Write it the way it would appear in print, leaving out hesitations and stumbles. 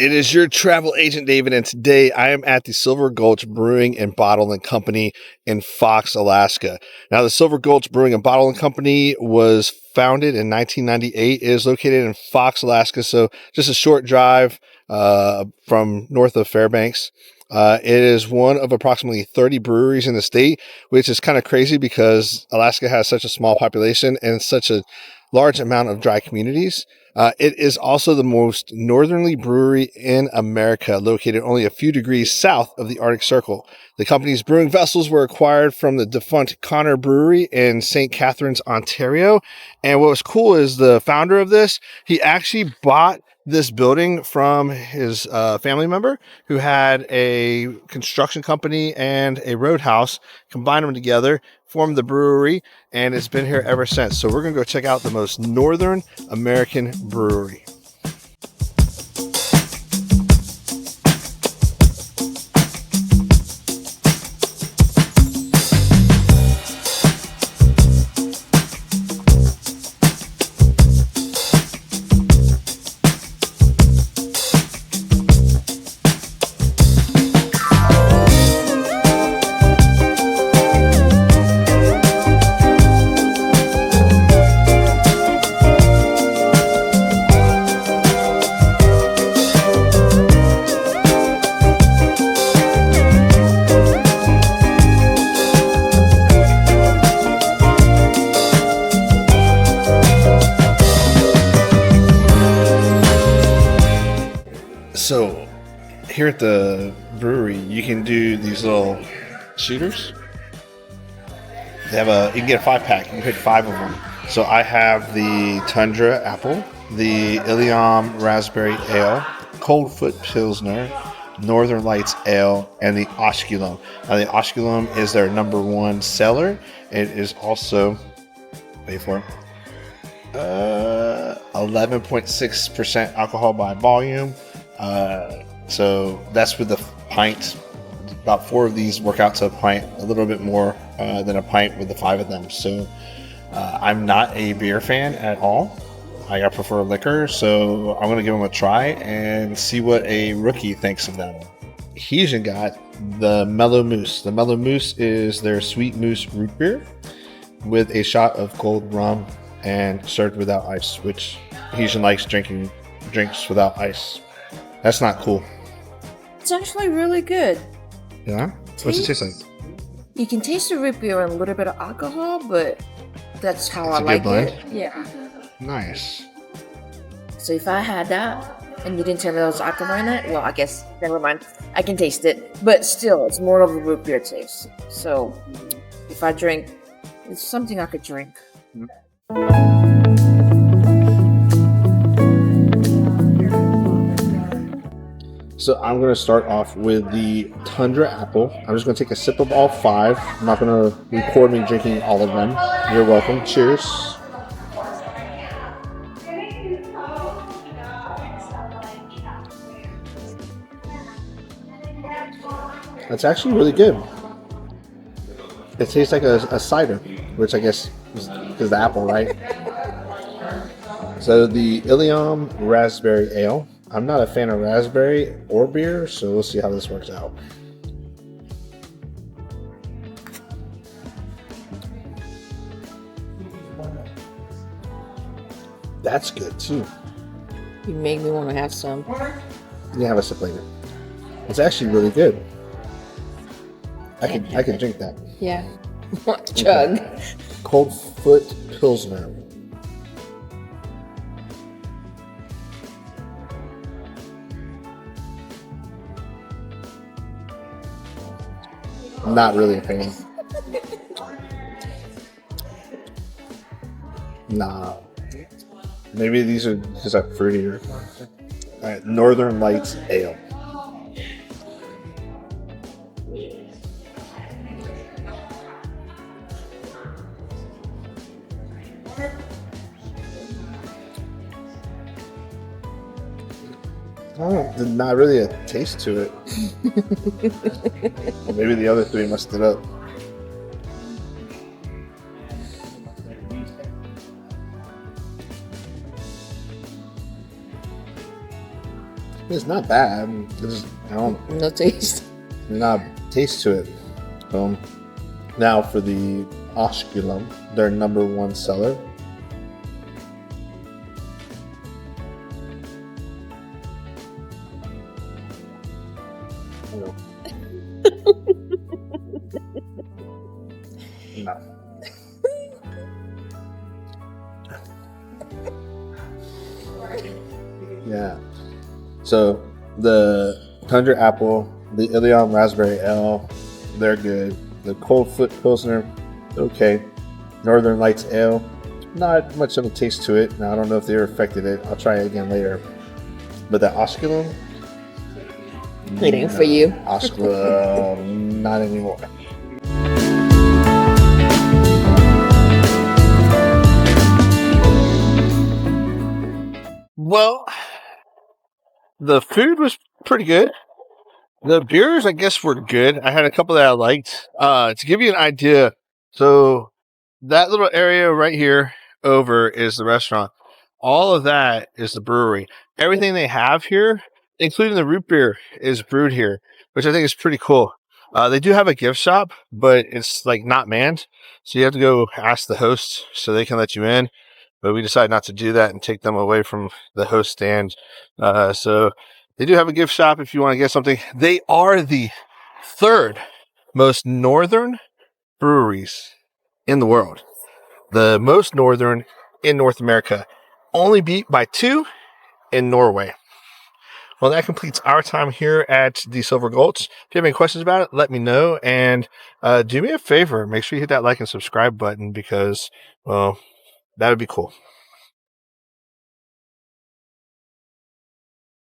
It is your travel agent, David, and today I am at the Silver Gulch Brewing and Bottling Company in Fairbanks, Alaska. Now, the Silver Gulch Brewing and Bottling Company was founded in 1998. It is located in Fairbanks, Alaska, so just a short drive from north of Fairbanks. It is one of approximately 30 breweries in the state, which is kind of crazy because Alaska has such a small population and such a large amount of dry communities. It is also the most northerly brewery in America, located only a few degrees south of the Arctic Circle. The company's brewing vessels were acquired from the defunct Connor Brewery in St. Catharines, Ontario. And what was cool is the founder of this, he actually bought this building from his family member who had a construction company and a roadhouse, combined them together, formed the brewery, and it's been here ever since. So we're going to go check out the most northern American brewery. So here at the brewery, you can do these little shooters. They have you can get a 5-pack. You can pick 5 of them. So I have the Tundra Apple, the Ilium Raspberry Ale, Coldfoot Pilsner, Northern Lights Ale, and the Osculum. Now the Osculum is their #1 seller. It is also, wait for it, 11.6% alcohol by volume. So that's with the pint. About 4 of these work out to a pint, a little bit more than a pint with the 5 of them. So I'm not a beer fan at all. I prefer liquor, so I'm going to give them a try and see what a rookie thinks of them. He's got the Mellow Moose. The Mellow Moose is their sweet moose root beer with a shot of cold rum and served without ice, which Heesian likes drinking drinks without ice. That's not cool. It's actually really good. Yeah? What's it taste like? You can taste the root beer and a little bit of alcohol, but that's how I like it. Yeah. Nice. So if I had that and you didn't tell me there was alcohol in it, well, I guess, never mind. I can taste it. But still, it's more of a root beer taste. So if I drink, it's something I could drink. So I'm going to start off with the Tundra Apple. I'm just going to take a sip of all 5. I'm not going to record me drinking all of them. You're welcome. Cheers. That's actually really good. It tastes like a cider, which I guess is the apple, right? So the Ilium Raspberry Ale. I'm not a fan of raspberry or beer, so we'll see how this works out. That's good too. You made me want to have some. You have a sip later. It's actually really good. I can drink that. Yeah. Chug. Okay. Coldfoot Pilsner. Not really a fan. Nah. Maybe these are because I'm fruitier. Alright, Northern Lights Ale. Oh, not really a taste to it. Maybe the other 3 messed it up. It's not bad. I don't. No taste. Not taste to it. Now for the Osculum, their number one seller. No. Yeah. So the Tundra Apple, the Ilion Raspberry Ale, they're good. The Coldfoot Pilsner, okay. Northern Lights Ale, not much of a taste to it. Now I don't know if they affected it. I'll try it again later. But that Osculum, Waiting for you. Osculum, not anymore. Well, the food was pretty good. The beers, I guess, were good. I had a couple that I liked. To give you an idea, so that little area right here over is the restaurant. All of that is the brewery. Everything they have here, including the root beer, is brewed here, which I think is pretty cool. They do have a gift shop, but it's like not manned. So you have to go ask the host so they can let you in. But we decided not to do that and take them away from the host stand. So they do have a gift shop if you want to get something. They are the third most northern breweries in the world. The most northern in North America, only beat by 2 in Norway. Well, that completes our time here at the Silver Gulch. If you have any questions about it, let me know. And do me a favor, make sure you hit that like and subscribe button because, well, that would be cool.